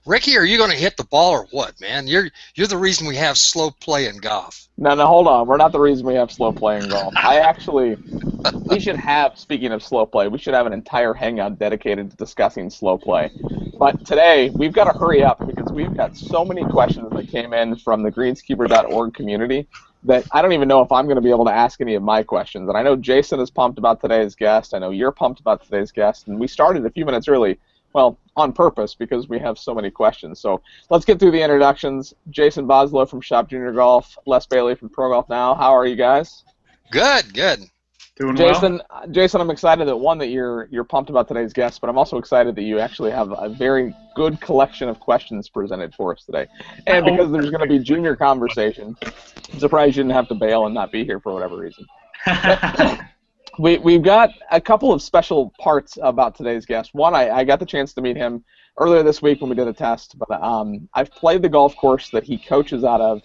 Ricky, are you going to hit the ball or what, man? You're the reason we have slow play in golf. No, hold on. We're not the reason we have slow play in golf. We should have, speaking of slow play, we should have an entire hangout dedicated to discussing slow play. But today, we've got to hurry up because we've got so many questions that came in from the greenskeeper.org community that I don't even know if I'm going to be able to ask any of my questions. And I know Jason is pumped about today's guest. I know you're pumped about today's guest. And we started a few minutes early, well, on purpose because we have so many questions. So let's get through the introductions. Jason Boslow from Shop Junior Golf, Les Bailey from Pro Golf Now. How are you guys? Good. Doing Jason, well. Jason, I'm excited that you're pumped about today's guest, but I'm also excited that you actually have a very good collection of questions presented for us today. And because there's going to be junior conversation, I'm surprised you didn't have to bail and not be here for whatever reason. We've got a couple of special parts about today's guest. One, I got the chance to meet him earlier this week when we did a test, but I've played the golf course that he coaches out of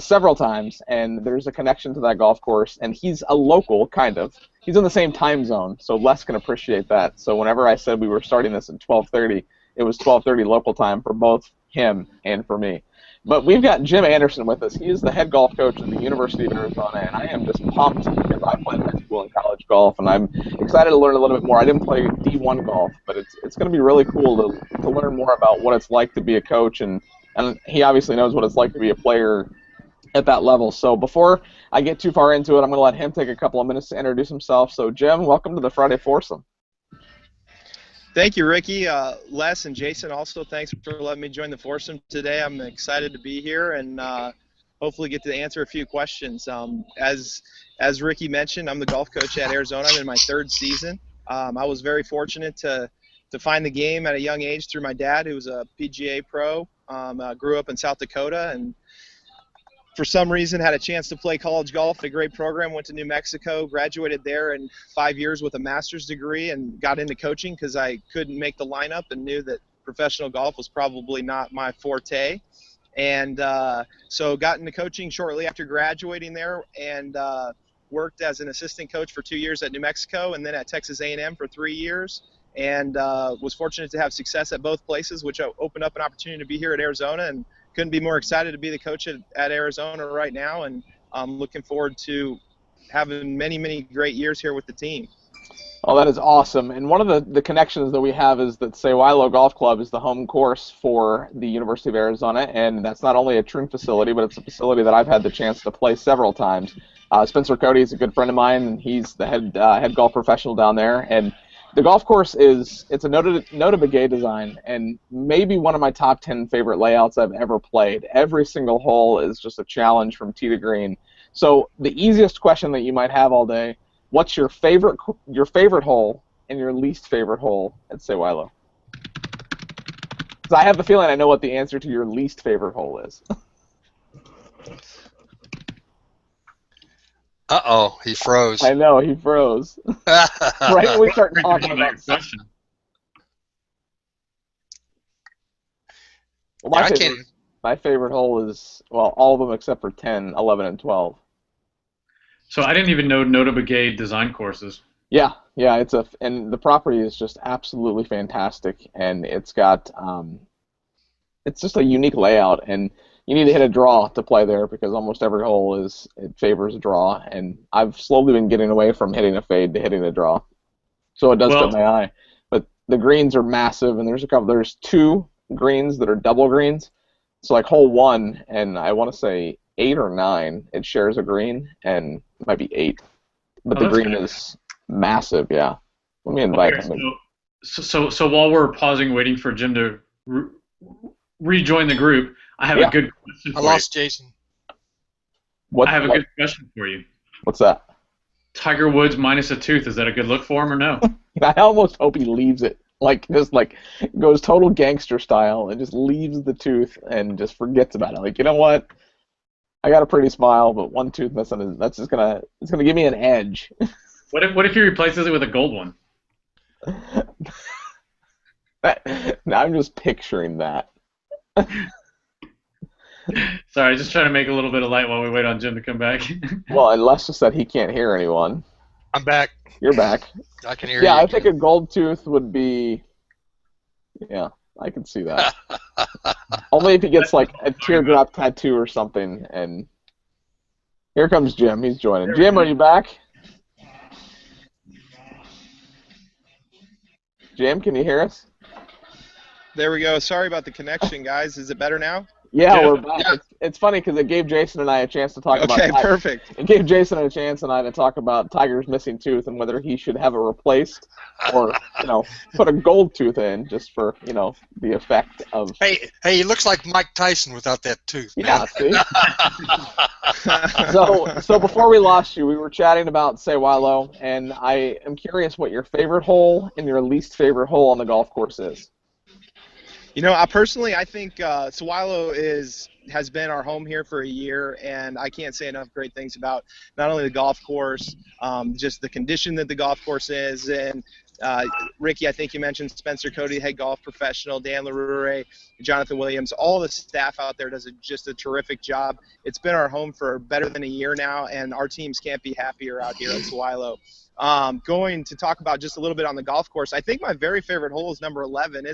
several times, and there's a connection to that golf course, and he's a local, kind of. He's in the same time zone, so Les can appreciate that. So whenever I said we were starting this at 12:30, it was 12:30 local time for both him and for me. But we've got Jim Anderson with us. He is the head golf coach at the University of Arizona, and I am just pumped because I played high school and college golf, and I'm excited to learn a little bit more. I didn't play D1 golf, but it's going to be really cool to learn more about what it's like to be a coach, and he obviously knows what it's like to be a player at that level. So before I get too far into it, I'm going to let him take a couple of minutes to introduce himself. So Jim, welcome to the Friday Foursome. Thank you, Ricky. Les and Jason, also thanks for letting me join the foursome today. I'm excited to be here and hopefully get to answer a few questions. As Ricky mentioned, I'm the golf coach at Arizona. I'm in my third season. I was very fortunate to find the game at a young age through my dad, who was a PGA pro. Grew up in South Dakota and for some reason had a chance to play college golf at a great program, went to New Mexico, graduated there in 5 years with a master's degree and got into coaching because I couldn't make the lineup and knew that professional golf was probably not my forte. And so got into coaching shortly after graduating there and worked as an assistant coach for 2 years at New Mexico and then at Texas A&M for 3 years and was fortunate to have success at both places, which opened up an opportunity to be here at Arizona, and couldn't be more excited to be the coach at Arizona right now, and I'm looking forward to having many, many great years here with the team. Oh, that is awesome. And one of the connections that we have is that Sewailo Golf Club is the home course for the University of Arizona, and that's not only a Troon facility, but it's a facility that I've had the chance to play several times. Spencer Cody is a good friend of mine, and he's the head golf professional down there, and the golf course it's a Notah Begay design, and maybe one of my top 10 favorite layouts I've ever played. Every single hole is just a challenge from tee to green. So the easiest question that you might have all day, what's your favorite hole and your least favorite hole at Sewailo? Because I have a feeling I know what the answer to your least favorite hole is. Uh-oh, he froze. I know, he froze. Right when we start talking about question. Well, my favorite hole is, well, all of them except for 10, 11, and 12. So I didn't even know Notah Begay design courses. Yeah, and the property is just absolutely fantastic, and it's got, it's just a unique layout, and you need to hit a draw to play there because almost every hole it favors a draw, and I've slowly been getting away from hitting a fade to hitting a draw, so it does fit my eye. But the greens are massive, and there's two greens that are double greens, so like hole 1 and I want to say 8 or 9, it shares a green, and it might be 8, but the green is massive. Yeah, let me invite him. So while we're pausing, waiting for Jim to rejoin the group, I have a good question for you. I lost Jason. I have a good question for you. What's that? Tiger Woods minus a tooth, is that a good look for him or no? I almost hope he leaves it. Just goes total gangster style and just leaves the tooth and just forgets about it. Like, you know what? I got a pretty smile, but one tooth missing, it's gonna give me an edge. What if he replaces it with a gold one? Now I'm just picturing that. Sorry, just trying to make a little bit of light while we wait on Jim to come back. Well, and Les just said he can't hear anyone. I'm back. You're back. I can hear you. Yeah, I think a gold tooth would be... Yeah, I can see that. Only if he gets like a teardrop tattoo or something. And here comes Jim. He's joining. Jim, are you back? Jim, can you hear us? There we go. Sorry about the connection, guys. Is it better now? Yeah, we're back. Yeah. It's funny because it gave Jason and I a chance to talk about. Okay, perfect. It gave Jason a chance and I to talk about Tiger's missing tooth and whether he should have it replaced or put a gold tooth in just for the effect of. Hey, he looks like Mike Tyson without that tooth. Man. Yeah, see. So before we lost you, we were chatting about Sewailo, and I am curious what your favorite hole and your least favorite hole on the golf course is. I think Sewailo has been our home here for a year, and I can't say enough great things about not only the golf course, just the condition that the golf course is. And Ricky, I think you mentioned Spencer Cody, head golf professional, Dan LaRue, Jonathan Williams, all the staff out there does just a terrific job. It's been our home for better than a year now, and our teams can't be happier out here at Sewailo. Going to talk about just a little bit on the golf course, I think my very favorite hole is number 11.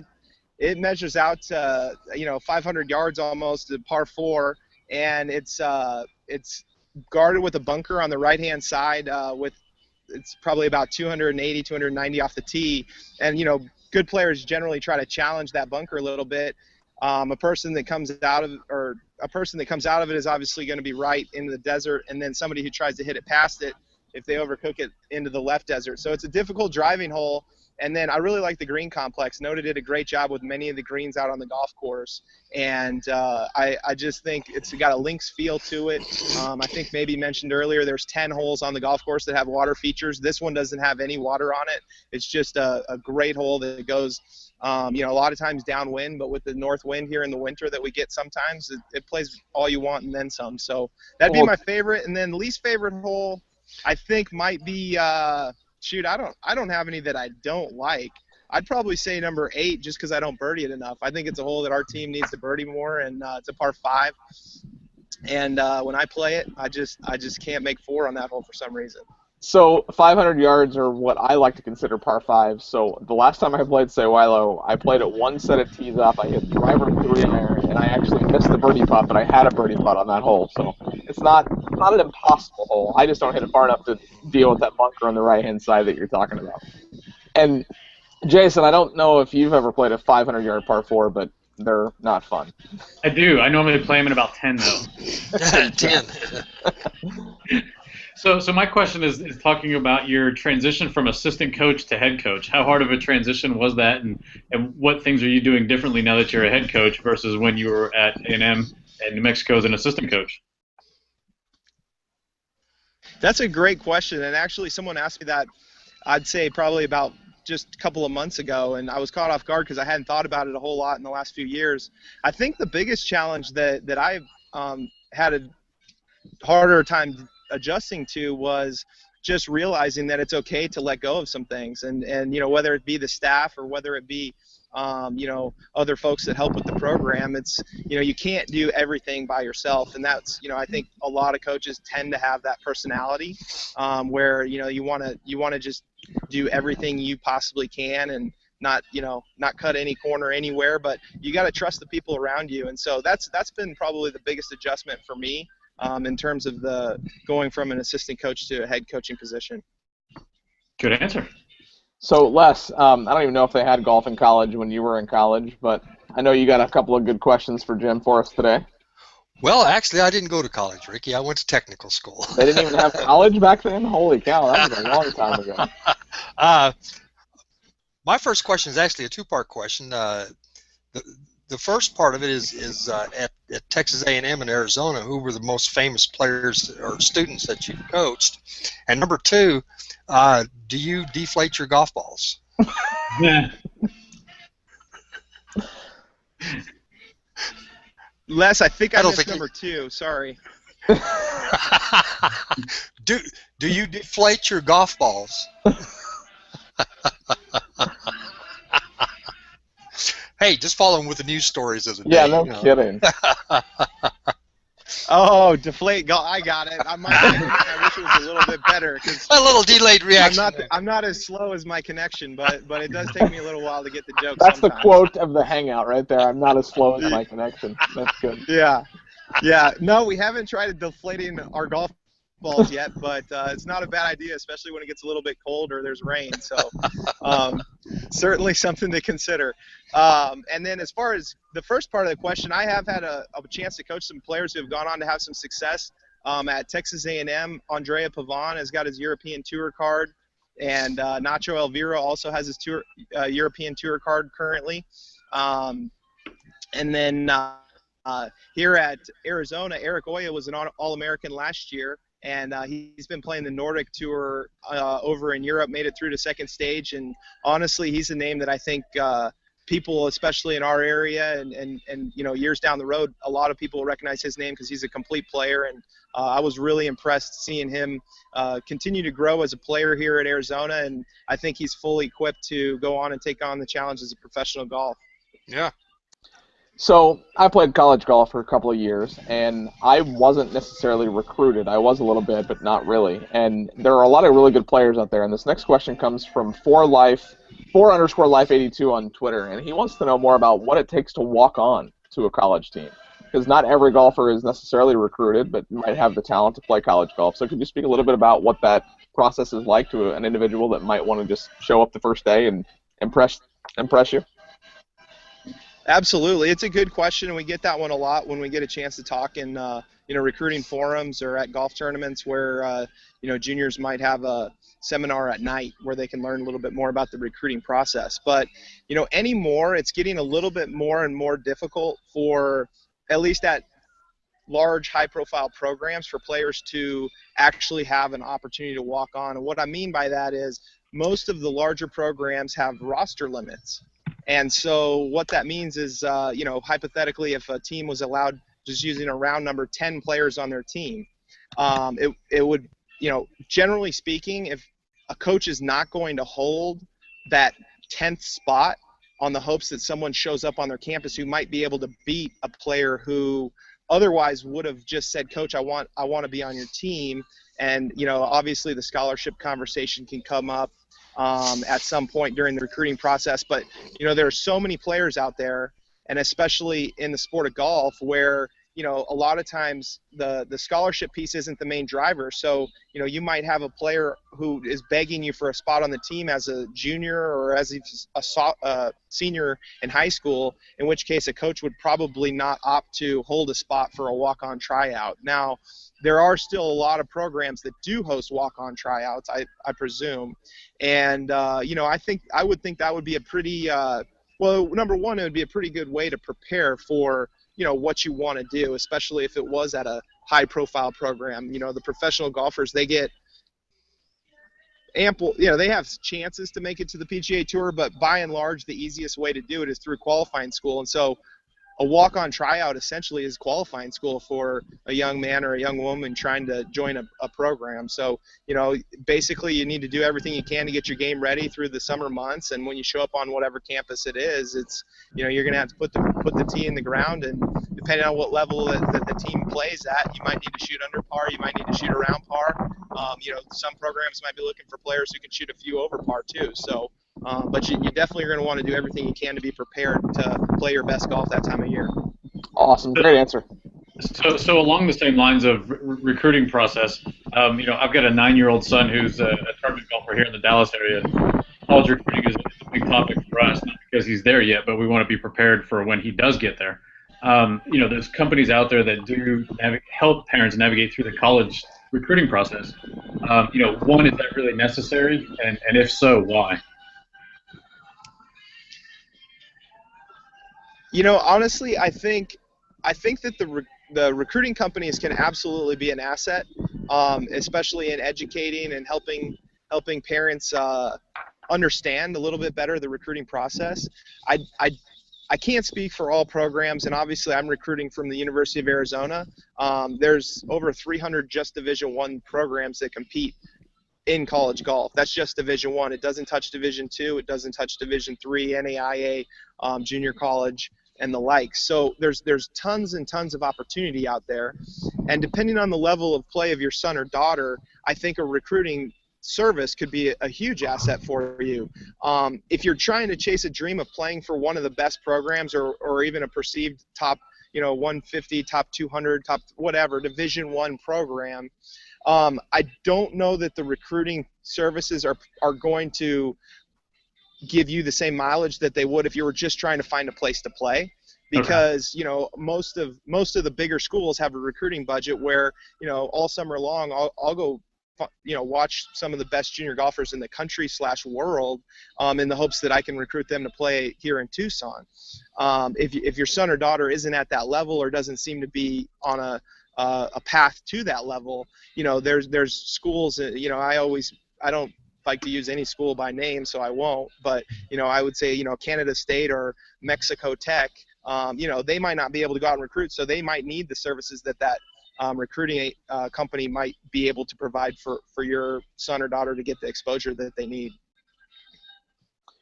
It measures out to 500 yards almost, a par 4, and it's guarded with a bunker on the right-hand side. It's probably about 280, 290 off the tee, and good players generally try to challenge that bunker a little bit. A person that comes out of it is obviously going to be right into the desert, and then somebody who tries to hit it past it, if they overcook it, into the left desert. So it's a difficult driving hole. And then I really like the green complex. Notah did a great job with many of the greens out on the golf course. And I just think it's got a links feel to it. I think maybe mentioned earlier there's 10 holes on the golf course that have water features. This one doesn't have any water on it. It's just a great hole that goes, a lot of times downwind, but with the north wind here in the winter that we get sometimes, it plays all you want and then some. So that'd be my favorite. And then least favorite hole, I think might be I don't have any that I don't like. I'd probably say number 8 just because I don't birdie it enough. I think it's a hole that our team needs to birdie more, and it's a par 5. And when I play it, I just can't make 4 on that hole for some reason. So 500 yards are what I like to consider par 5. So the last time I played Sewailo, I played at one set of tees off. I hit driver 3 iron, and I actually missed the birdie putt, but I had a birdie putt on that hole. So it's not an impossible hole. I just don't hit it far enough to deal with that bunker on the right-hand side that you're talking about. And Jason, I don't know if you've ever played a 500-yard par 4, but they're not fun. I do. I normally play them in about 10, though. 10. So my question is talking about your transition from assistant coach to head coach. How hard of a transition was that, and what things are you doing differently now that you're a head coach versus when you were at A&M and New Mexico as an assistant coach? That's a great question, and actually someone asked me that, I'd say probably about just a couple of months ago, and I was caught off guard because I hadn't thought about it a whole lot in the last few years. I think the biggest challenge that I've had a harder time adjusting to was just realizing that it's okay to let go of some things, and whether it be the staff or whether it be other folks that help with the program, it's you can't do everything by yourself, and that's I think a lot of coaches tend to have that personality where you want to just do everything you possibly can and not cut any corner anywhere, but you got to trust the people around you, and so that's been probably the biggest adjustment for me in terms of the going from an assistant coach to a head coaching position. Good answer. So, Les, I don't even know if they had golf in college when you were in college, but I know you got a couple of good questions for Jim for us today. Well, actually, I didn't go to college, Ricky. I went to technical school. They didn't even have college back then? Holy cow, that was a long time ago. My first question is actually a two-part question. The first part of it is at Texas A&M in Arizona, who were the most famous players or students that you coached? And number 2, do you deflate your golf balls? Yeah. Les, I think I missed number 2. Sorry. Do you deflate your golf balls? Hey, just following with the news stories of the day. Yeah, no kidding. Oh, deflate golf. I got it. I wish it was a little bit better. A little delayed reaction. I'm not as slow as my connection, but it does take me a little while to get the joke. That's sometimes. the quote of the hangout right there. I'm not as slow as my connection. That's good. Yeah. No, we haven't tried deflating our golf balls yet, but it's not a bad idea, especially when it gets a little bit cold or there's rain. So certainly something to consider. And then as far as the first part of the question, I have had a chance to coach some players who have gone on to have some success at Texas A&M. Andrea Pavon has got his European Tour card, and Nacho Elvira also has his European Tour card currently. And then here at Arizona, Eric Oya was an All-American last year, and he's been playing the Nordic Tour over in Europe, made it through to second stage, and honestly, he's a name that I think people, especially in our area and years down the road, a lot of people recognize his name because he's a complete player, and I was really impressed seeing him continue to grow as a player here at Arizona, and I think he's fully equipped to go on and take on the challenges of professional golf. Yeah. So I played college golf for a couple of years, and I wasn't necessarily recruited. I was a little bit, but not really. And there are a lot of really good players out there. And this next question comes from 4_life82 on Twitter, and he wants to know more about what it takes to walk on to a college team. Because not every golfer is necessarily recruited, but might have the talent to play college golf. So could you speak a little bit about what that process is like to an individual that might want to just show up the first day and impress you? Absolutely. It's a good question, and we get that one a lot when we get a chance to talk in recruiting forums or at golf tournaments where juniors might have a seminar at night where they can learn a little bit more about the recruiting process. But anymore it's getting a little bit more and more difficult for, at least at large high-profile programs, for players to actually have an opportunity to walk on. And what I mean by that is most of the larger programs have roster limits. And so what that means is, hypothetically, if a team was allowed, just using a round number, 10 players on their team, it would, generally speaking, if a coach is not going to hold that 10th spot on the hopes that someone shows up on their campus who might be able to beat a player who otherwise would have just said, Coach, I want to be on your team. And, obviously the scholarship conversation can come up at some point during the recruiting process. But, there are so many players out there, and especially in the sport of golf, where, a lot of times the scholarship piece isn't the main driver. So, you might have a player who is begging you for a spot on the team as a junior or as a senior in high school, in which case a coach would probably not opt to hold a spot for a walk-on tryout. Now, there are still a lot of programs that do host walk-on tryouts, I presume. And, I would think that would be a pretty number one, it would be a pretty good way to prepare for, what you want to do, especially if it was at a high-profile program. The professional golfers, they get ample, they have chances to make it to the PGA Tour, but by and large, the easiest way to do it is through qualifying school. And so a walk-on tryout essentially is qualifying school for a young man or a young woman trying to join a program. So, basically you need to do everything you can to get your game ready through the summer months. And when you show up on whatever campus it is, it's, you're going to have to put the tee in the ground, and depending on what level that the team plays at, you might need to shoot under par, you might need to shoot around par. Some programs might be looking for players who can shoot a few over par too. So, but you definitely are going to want to do everything you can to be prepared to play your best golf that time of year. Awesome. Great answer. So along the same lines of recruiting process, I've got a 9-year-old son who's a tournament golfer here in the Dallas area. College recruiting is a big topic for us, not because he's there yet, but we want to be prepared for when he does get there. There's companies out there that do help parents navigate through the college recruiting process. One, is that really necessary? And if so, why? Honestly, I think that the recruiting companies can absolutely be an asset, especially in educating and helping parents understand a little bit better the recruiting process. I can't speak for all programs, and obviously I'm recruiting from the University of Arizona. There's over 300 just Division I programs that compete in college golf. That's just Division I. It doesn't touch Division II. It doesn't touch Division III, NAIA, junior college. and the like. So there's tons and tons of opportunity out there, and depending on the level of play of your son or daughter, I think a recruiting service could be a huge asset for you. If you're trying to chase a dream of playing for one of the best programs, or even a perceived top 150, top 200, top whatever Division I program, I don't know that the recruiting services are going to give you the same mileage that they would if you were just trying to find a place to play, because most of the bigger schools have a recruiting budget where all summer long I'll go watch some of the best junior golfers in the country / world in the hopes that I can recruit them to play here in Tucson. If your son or daughter isn't at that level or doesn't seem to be on a path to that level, there's schools. I don't like to use any school by name, so I won't. But I would say Canada State or Mexico Tech. They might not be able to go out and recruit, so they might need the services that recruiting company might be able to provide for your son or daughter to get the exposure that they need.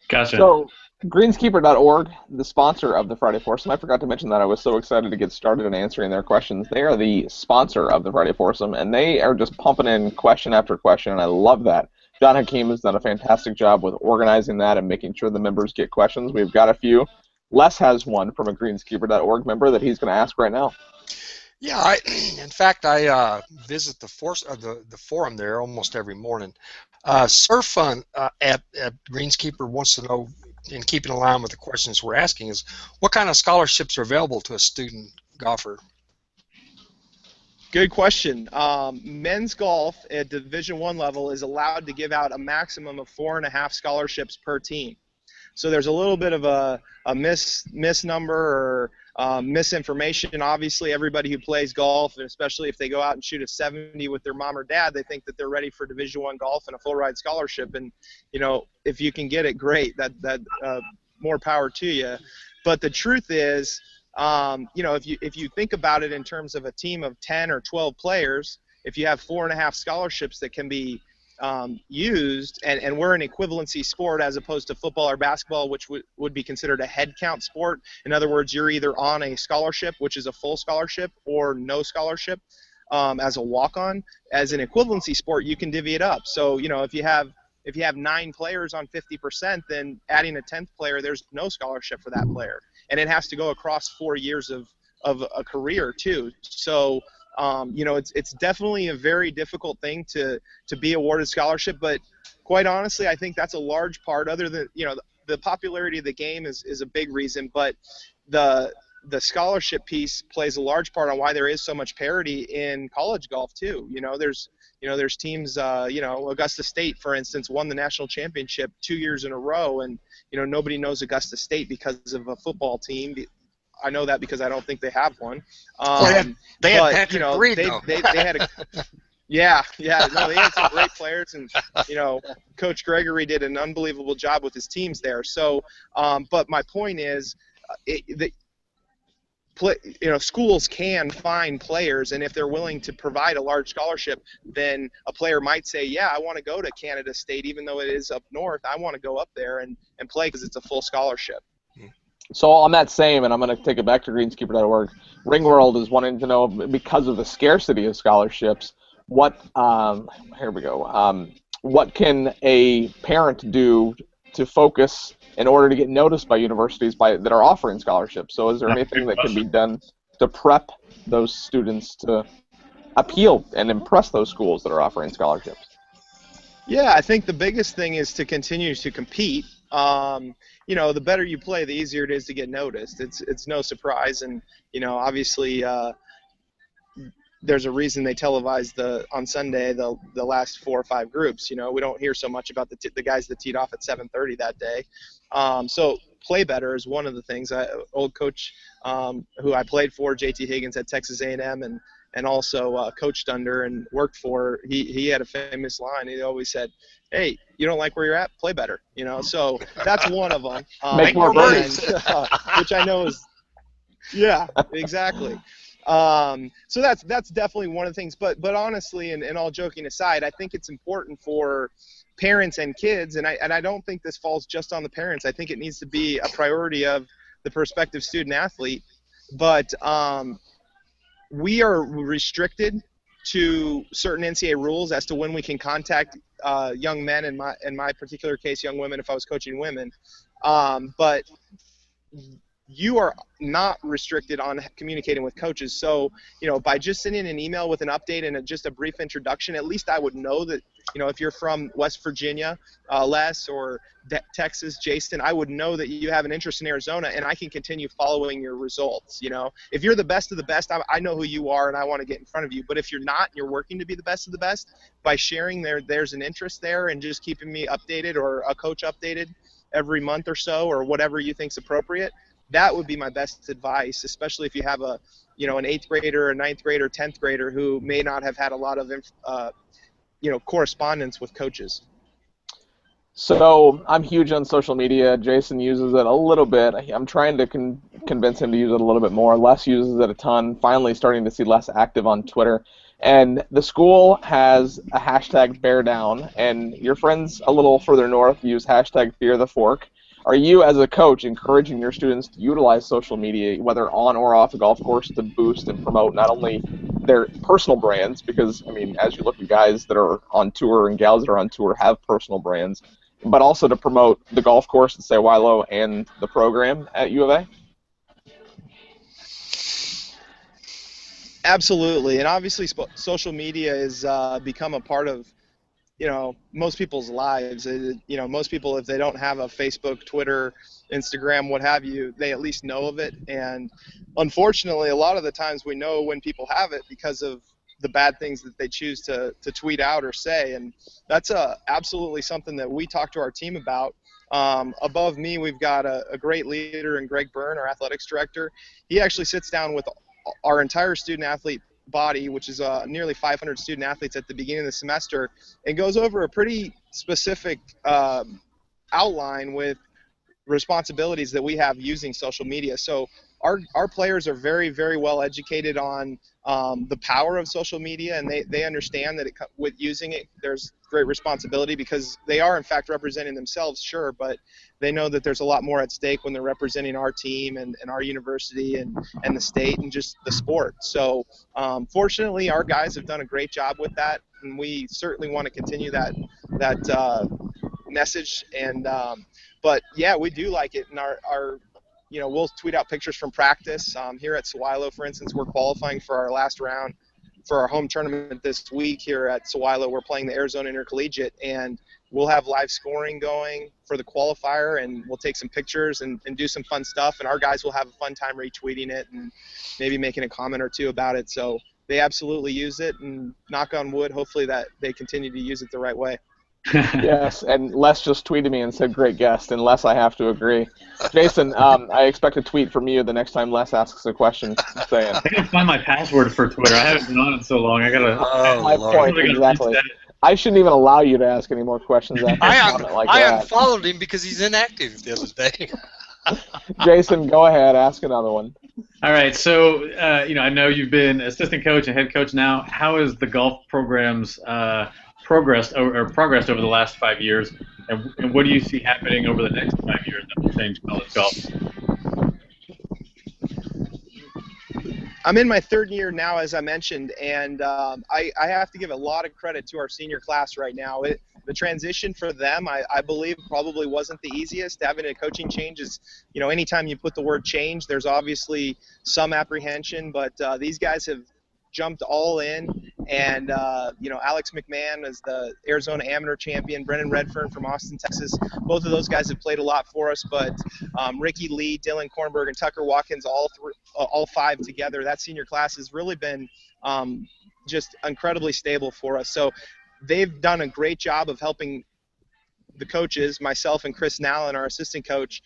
Gotcha. So greenskeeper.org, the sponsor of the Friday Foursome. I forgot to mention that. I was so excited to get started in answering their questions. They are the sponsor of the Friday Foursome, and they are just pumping in question after question, and I love that. John Hakeem has done a fantastic job with organizing that and making sure the members get questions. We've got a few. Les has one from a greenskeeper.org member that he's going to ask right now. Yeah, in fact, I visit the forum there almost every morning. Sir Fun at Greenskeeper wants to know, in keeping in line with the questions we're asking, is what kind of scholarships are available to a student golfer? Good question. Men's golf at Division I level is allowed to give out a maximum of 4.5 scholarships per team. So there's a little bit of a misnumber or misinformation. Obviously, everybody who plays golf, and especially if they go out and shoot a 70 with their mom or dad, they think that they're ready for Division I golf and a full ride scholarship. And if you can get it, great. That more power to you. But the truth is, if you think about it in terms of a team of 10 or 12 players, if you have 4.5 scholarships that can be used, and we're an equivalency sport as opposed to football or basketball, which would be considered a head count sport. In other words, you're either on a scholarship, which is a full scholarship, or no scholarship as a walk-on. As an equivalency sport, you can divvy it up. So if you have 9 players on 50%, then adding a 10th player, there's no scholarship for that player, and it has to go across 4 years of a career too. So it's definitely a very difficult thing to be awarded scholarship, but quite honestly, I think that's a large part. Other than the popularity of the game is a big reason, but the scholarship piece plays a large part on why there is so much parity in college golf too. There's teams, Augusta State, for instance, won the national championship 2 years in a row, and nobody knows Augusta State because of a football team. I know that because I don't think they have one. They had Patrick Reed, though. They had a they had some great players, and Coach Gregory did an unbelievable job with his teams there. So, but my point is, schools can find players, and if they're willing to provide a large scholarship, then a player might say, yeah, I want to go to Canada State, even though it is up north. I want to go up there and play because it's a full scholarship. So on that same, and I'm going to take it back to greenskeeper.org, Ringworld is wanting to know, because of the scarcity of scholarships, what can a parent do to focus in order to get noticed by universities that are offering scholarships? So is there anything that can be done to prep those students to appeal and impress those schools that are offering scholarships? Yeah, I think the biggest thing is to continue to compete. The better you play, the easier it is to get noticed. It's no surprise, and obviously there's a reason they televise on Sunday the last 4 or 5 groups. We don't hear so much about the guys that teed off at 7:30 that day. So play better is one of the things. Old coach who I played for, JT Higgins at Texas A&M, and also coached under and worked for, he had a famous line. He always said, hey, you don't like where you're at? Play better. So that's one of them. Make more birdies. Which I know is, yeah, exactly. So that's definitely one of the things. But honestly, and all joking aside, I think it's important for parents and kids, and I don't think this falls just on the parents. I think it needs to be a priority of the prospective student athlete. But we are restricted to certain NCAA rules as to when we can contact young men, in my particular case, young women if I was coaching women. But you are not restricted on communicating with coaches. So, by just sending an email with an update and just a brief introduction, at least I would know that, if you're from West Virginia, Les, or Texas, Jason, I would know that you have an interest in Arizona, and I can continue following your results. If you're the best of the best, I know who you are, and I want to get in front of you. But if you're not, and you're working to be the best of the best, by sharing there's an interest there and just keeping me updated, or a coach updated every month or so, or whatever you think's appropriate, that would be my best advice, especially if you have an 8th grader, a 9th grader, 10th grader who may not have had a lot of correspondence with coaches. So I'm huge on social media. Jason uses it a little bit. I'm trying to convince him to use it a little bit more. Les uses it a ton. Finally starting to see Les active on Twitter. And the school has a hashtag bear down, and your friends a little further north use hashtag fear the fork. Are you, as a coach, encouraging your students to utilize social media, whether on or off the golf course, to boost and promote not only their personal brands, because, as you look at guys that are on tour and gals that are on tour have personal brands, but also to promote the golf course at Sewailo and the program at U of A? Absolutely, and obviously social media has become a part of most people's lives. Most people, if they don't have a Facebook, Twitter, Instagram, what have you, they at least know of it. And unfortunately, a lot of the times we know when people have it because of the bad things that they choose to tweet out or say. And that's absolutely something that we talk to our team about. Above me, we've got a great leader in Greg Byrne, our athletics director. He actually sits down with our entire student athlete body, which is nearly 500 student athletes at the beginning of the semester, and goes over a pretty specific outline with responsibilities that we have using social media. So our players are very, very well educated on the power of social media, and they understand that with using it, there's great responsibility, because they are in fact representing themselves, sure, but they know that there's a lot more at stake when they're representing our team and our university and the state and just the sport. So fortunately, our guys have done a great job with that, and we certainly want to continue that message. And but yeah, we do like it. And our we'll tweet out pictures from practice. Here at Sewailo, for instance, we're qualifying for our last round for our home tournament this week here at Sewailo. We're playing the Arizona Intercollegiate, and we'll have live scoring going for the qualifier, and we'll take some pictures and do some fun stuff, and our guys will have a fun time retweeting it and maybe making a comment or two about it. So they absolutely use it, and knock on wood, hopefully that they continue to use it the right way. Yes, and Les just tweeted me and said, great guest, and Les, I have to agree. Jason, I expect a tweet from you the next time Les asks a question. Just saying. I gotta find my password for Twitter. I haven't been on it so long. I gotta. My point, exactly. I shouldn't even allow you to ask any more questions after a comment like that. I unfollowed him because he's inactive the other day. Jason, go ahead, ask another one. All right, so I know you've been assistant coach and head coach now. How has the golf programs progressed over the last 5 years, and what do you see happening over the next 5 years that will change college golf? I'm in my third year now, as I mentioned, and I have to give a lot of credit to our senior class right now. The transition for them, I believe, probably wasn't the easiest. Having a coaching change is, anytime you put the word change, there's obviously some apprehension, but these guys have jumped all in, and Alex McMahon is the Arizona Amateur champion, Brennan Redfern from Austin, Texas. Both of those guys have played a lot for us, but Ricky Lee, Dylan Kornberg, and Tucker Watkins, all five together, that senior class has really been just incredibly stable for us. So they've done a great job of helping the coaches, myself and Chris Nallen, our assistant coach,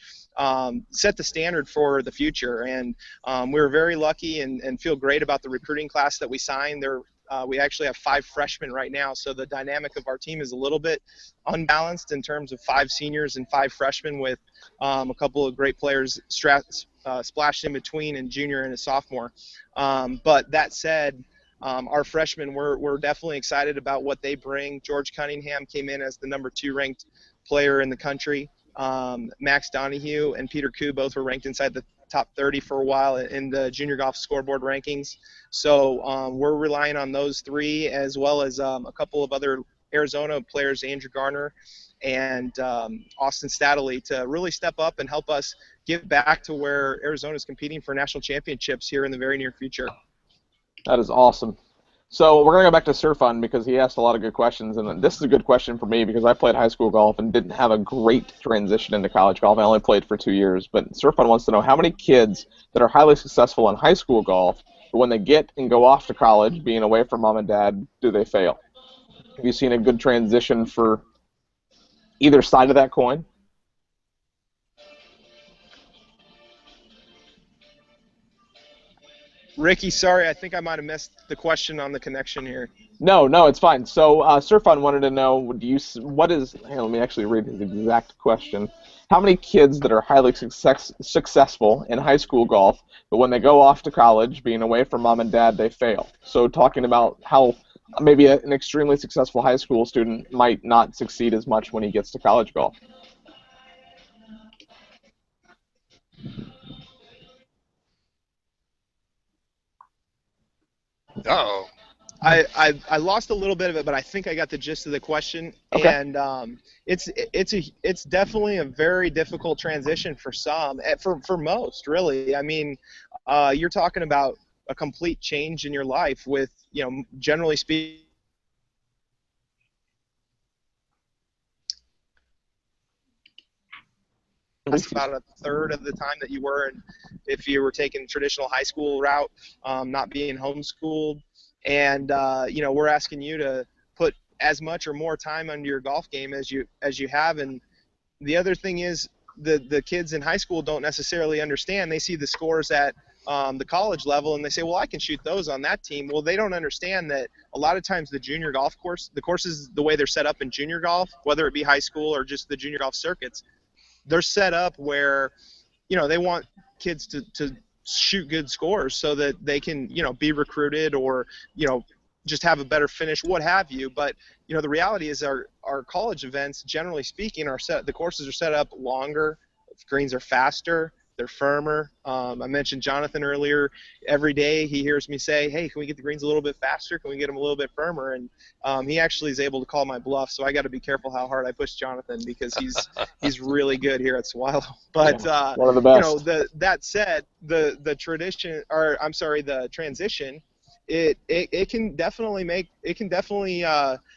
set the standard for the future. And we were very lucky and feel great about the recruiting class that we signed. We actually have 5 freshmen right now, so the dynamic of our team is a little bit unbalanced in terms of 5 seniors and 5 freshmen, with a couple of great players splashed in between, and junior and a sophomore. But that said, our freshmen, we're definitely excited about what they bring. George Cunningham came in as the number 2 ranked player in the country Max Donahue and Peter Koo both were ranked inside the top 30 for a while in the junior golf scoreboard rankings. So we're relying on those three, as well as a couple of other Arizona players, Andrew Garner and Austin Stadley, to really step up and help us get back to where Arizona is competing for national championships here in the very near future. That is awesome. So we're going to go back to Surfun because he asked a lot of good questions, and this is a good question for me because I played high school golf and didn't have a great transition into college golf. I only played for 2 years, but Surfun wants to know how many kids that are highly successful in high school golf, but when they get and go off to college, being away from mom and dad, do they fail? Have you seen a good transition for either side of that coin? Ricky, sorry, I think I might have missed the question on the connection here. No, it's fine. So Surfun wanted to know, let me actually read his exact question. How many kids that are highly successful in high school golf, but when they go off to college, being away from mom and dad, they fail? So talking about how maybe an extremely successful high school student might not succeed as much when he gets to college golf. Uh-oh. I lost a little bit of it, but I think I got the gist of the question. Okay. And it's definitely a very difficult transition for some, for most, really. I mean, you're talking about a complete change in your life with, generally speaking, that's about a third of the time that you were if you were taking traditional high school route, not being homeschooled. And we're asking you to put as much or more time under your golf game as you have. And the other thing is the kids in high school don't necessarily understand. They see the scores at the college level and they say, well, I can shoot those on that team. Well, they don't understand that a lot of times the junior golf the courses, the way they're set up in junior golf, whether it be high school or just the junior golf circuits, they're set up where, they want kids to shoot good scores so that they can, be recruited or, just have a better finish, what have you. But, the reality is our college events, generally speaking, the courses are set up longer, greens are faster, they're firmer. I mentioned Jonathan earlier. Every day he hears me say, hey, can we get the greens a little bit faster? Can we get them a little bit firmer? And he actually is able to call my bluff, so I got to be careful how hard I push Jonathan because he's really good here at Sewailo. But one of the best. That said, the transition, it can definitely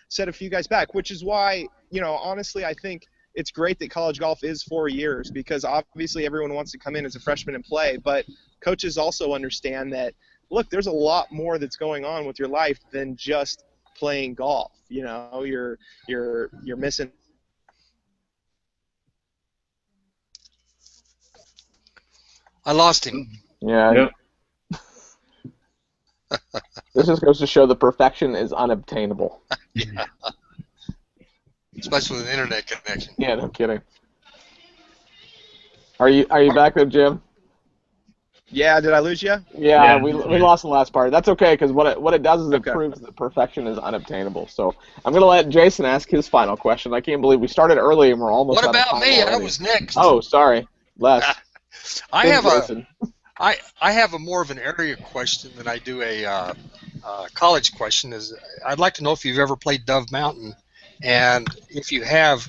set a few guys back, which is why, honestly, I think it's great that college golf is 4 years because obviously everyone wants to come in as a freshman and play, but coaches also understand that, look, there's a lot more that's going on with your life than just playing golf. You're missing. I lost him. Yeah. Yep. This just goes to show that perfection is unobtainable. Yeah. Especially with an internet connection. Yeah, no kidding. Are you back there, Jim? Yeah, did I lose you? Yeah, we lost the last part. That's okay, because what it does is it proves that perfection is unobtainable. So I'm going to let Jason ask his final question. I can't believe we started early and we're almost What out of about time me? already. I was next. Oh, sorry. Les. I have a more of an area question than I do a college question. I'd like to know if you've ever played Dove Mountain, and if you have,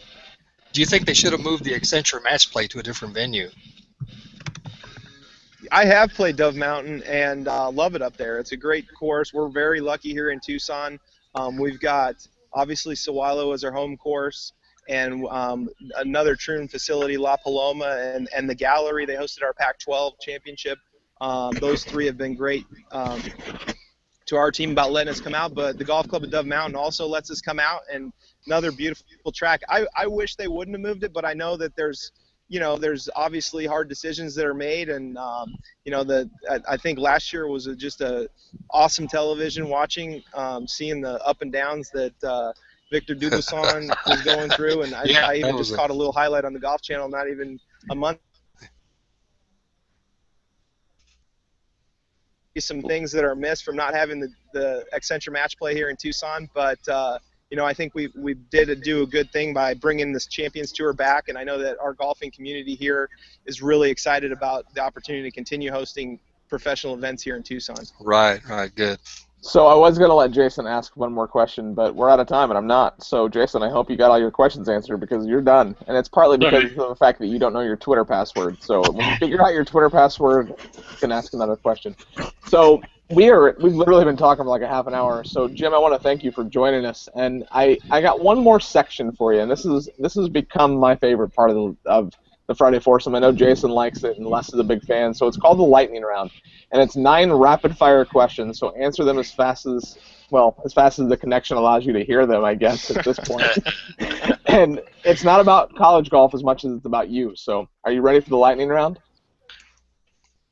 do you think they should have moved the Accenture match play to a different venue? I have played Dove Mountain and love it up there. It's a great course. We're very lucky here in Tucson. We've got obviously Sewailo as our home course, and another Troon facility, La Paloma, and the Gallery. They hosted our Pac-12 championship. Those three have been great to our team about letting us come out, but the golf club at Dove Mountain also lets us come out, and another beautiful track. I wish they wouldn't have moved it, but I know that there's obviously hard decisions that are made, and I think last year was just a awesome television watching, seeing the up and downs that Victor Dubuisson was going through, and I even just caught a little highlight on the Golf Channel not even a month. Some things that are missed from not having the Accenture match play here in Tucson, but I think we did do a good thing by bringing this Champions Tour back, and I know that our golfing community here is really excited about the opportunity to continue hosting professional events here in Tucson. Right, good. So I was going to let Jason ask one more question, but we're out of time, and I'm not. So, Jason, I hope you got all your questions answered because you're done. And it's partly because of the fact that you don't know your Twitter password. So when you figure out your Twitter password, you can ask another question. So we've literally been talking for like a half an hour. So, Jim, I want to thank you for joining us. And I got one more section for you, and this has become my favorite part of the Friday Foursome. I know Jason likes it, and Les is a big fan. So it's called the lightning round. And it's 9 rapid-fire questions, so answer them as fast as the connection allows you to hear them, I guess, at this point. And it's not about college golf as much as it's about you. So are you ready for the lightning round?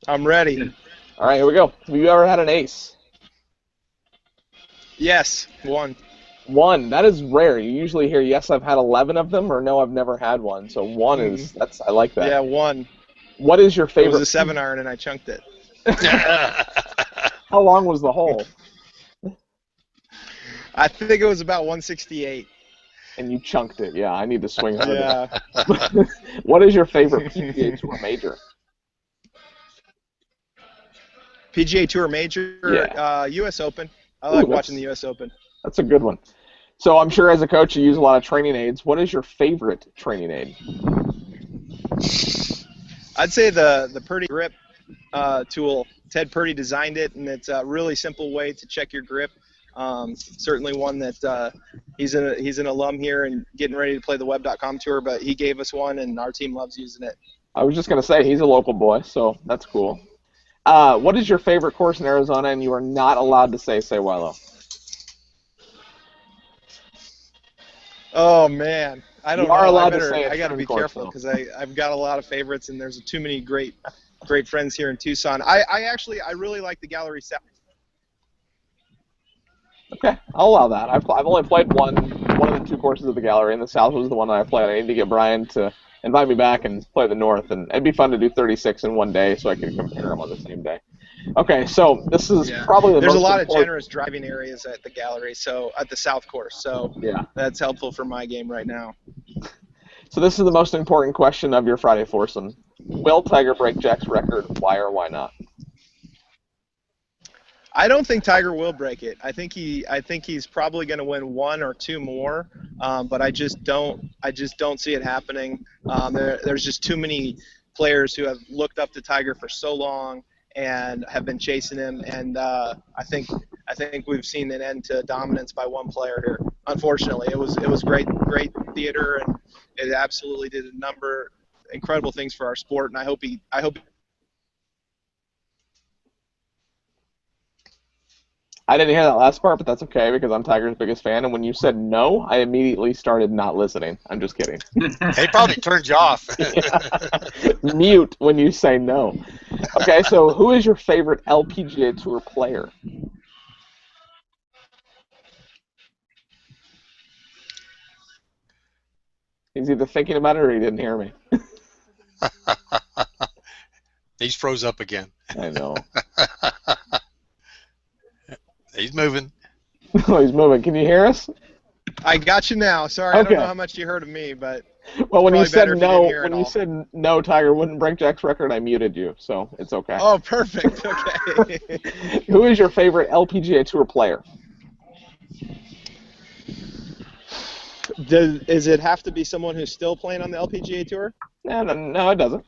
I'm ready. All right, here we go. Have you ever had an ace? Yes, one. One. That is rare. You usually hear, yes, I've had 11 of them, or no, I've never had one. So one is, I like that. Yeah, one. What is your favorite? It was a 7-iron, and I chunked it. How long was the hole? I think it was about 168. And you chunked it. Yeah, I need to swing harder. Yeah. What is your favorite PGA Tour major? PGA Tour major? Yeah. U.S. Open. I like watching the U.S. Open. That's a good one. So I'm sure as a coach you use a lot of training aids. What is your favorite training aid? I'd say the Purdy grip tool. Ted Purdy designed it, and it's a really simple way to check your grip. Certainly one that he's an alum here and getting ready to play the Web.com tour, but he gave us one, and our team loves using it. I was just going to say, he's a local boy, so that's cool. What is your favorite course in Arizona, and you are not allowed to say Sewailo? Oh, man. I don't know. Allowed to say I got to be careful because I've got a lot of favorites, and there's too many great friends here in Tucson. I really like the Gallery South. Okay, I'll allow that. I've only played one of the 2 courses of the Gallery, and the South was the one that I played. I need to get Brian to invite me back and play the North, and it'd be fun to do 36 in one day so I can compare them on the same day. Okay, so this is probably there's a lot of generous driving areas at the Gallery, so at the South course, so that's helpful for my game right now. So this is the most important question of your Friday Foursome. Will Tiger break Jack's record? Why or why not? I don't think Tiger will break it. I think he's probably going to win 1 or 2 more, but I just don't see it happening. There's just too many players who have looked up to Tiger for so long and have been chasing him, and I think we've seen an end to dominance by one player here. Unfortunately, it was great theater, and it absolutely did a number incredible things for our sport, and I hope I didn't hear that last part, but that's okay because I'm Tiger's biggest fan. And when you said no, I immediately started not listening. I'm just kidding. He probably turned you off. Mute when you say no. Okay, so who is your favorite LPGA Tour player? He's either thinking about it or he didn't hear me. He's froze up again. I know. He's moving. Oh, he's moving. Can you hear us? I got you now. Sorry, okay. I don't know how much you heard of me, but well, when you said no, Tiger wouldn't break Jack's record, I muted you, so it's okay. Oh, perfect. Okay. Who is your favorite LPGA Tour player? Does it have to be someone who's still playing on the LPGA Tour? No, it doesn't.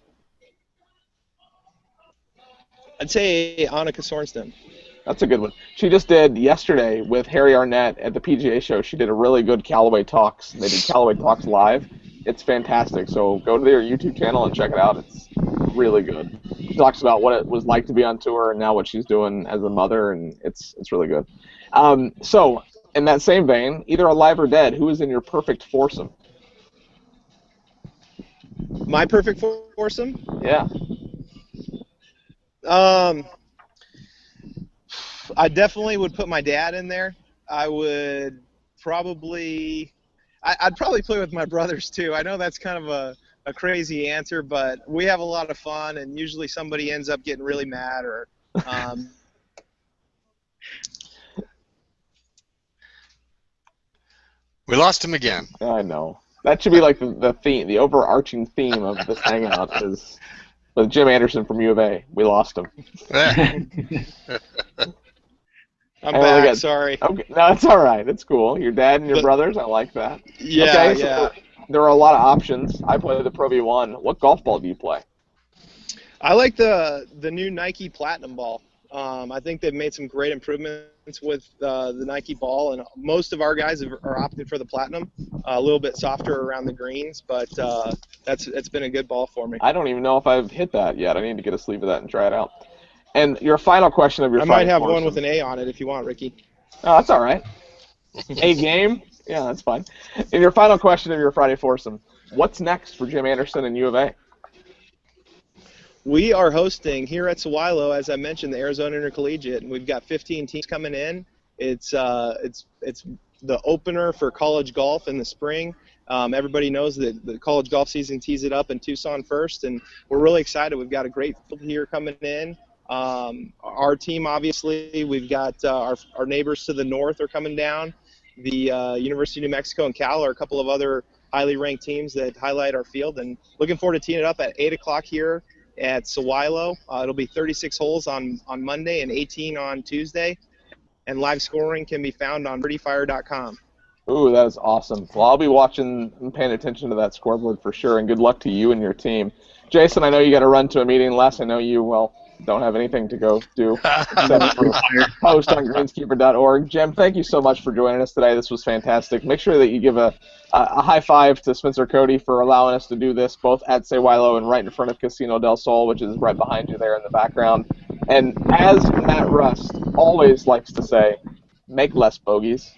I'd say Annika Sorenstam. That's a good one. She just did yesterday with Harry Arnett at the PGA show. She did a really good Callaway Talks. They did Callaway Talks live. It's fantastic. So go to their YouTube channel and check it out. It's really good. She talks about what it was like to be on tour and now what she's doing as a mother, and it's really good. So in that same vein, either alive or dead, who is in your perfect foursome? My perfect foursome? Yeah. I definitely would put my dad in there. I would probably I'd probably play with my brothers too. I know that's kind of a crazy answer, but we have a lot of fun, and usually somebody ends up getting really mad or We lost him again. I know. That should be like the theme, the overarching theme of this hangout is with Jim Anderson from U of A. We lost him. I'm back. Sorry. Okay, no, it's all right. It's cool. Your dad and your brothers. I like that. Yeah, okay, yeah. So there are a lot of options. I play the Pro V1. What golf ball do you play? I like the new Nike Platinum ball. I think they've made some great improvements with the Nike ball, and most of our guys are opted for the Platinum. A little bit softer around the greens, but it's been a good ball for me. I don't even know if I've hit that yet. I need to get a sleeve of that and try it out. And your final question of your Friday might have Foursome. one with an A on it if you want, Ricky. Oh, that's all right. A game? Yeah, that's fine. And your final question of your Friday Foursome. What's next for Jim Anderson and U of A? We are hosting here at Sewailo, as I mentioned, the Arizona Intercollegiate, and we've got 15 teams coming in. It's the opener for college golf in the spring. Everybody knows that the college golf season tees it up in Tucson first, and we're really excited. We've got a great field here coming in. Our team, obviously, we've got our neighbors to the north are coming down. The University of New Mexico and Cal are a couple of other highly ranked teams that highlight our field, and looking forward to teeing it up at 8 o'clock here at Sewailo. It'll be 36 holes on Monday and 18 on Tuesday, and live scoring can be found on ParityFire.com. Ooh, that is awesome. Well, I'll be watching and paying attention to that scoreboard for sure, and good luck to you and your team. Jason, I know you got to run to a meeting. Les, I know you, don't have anything to go do except for post on greenskeeper.org. Jim, thank you so much for joining us today. This was fantastic. Make sure that you give a high five to Spencer Cody for allowing us to do this, both at Sewailo and right in front of Casino del Sol, which is right behind you there in the background. And as Matt Rust always likes to say, make less bogeys.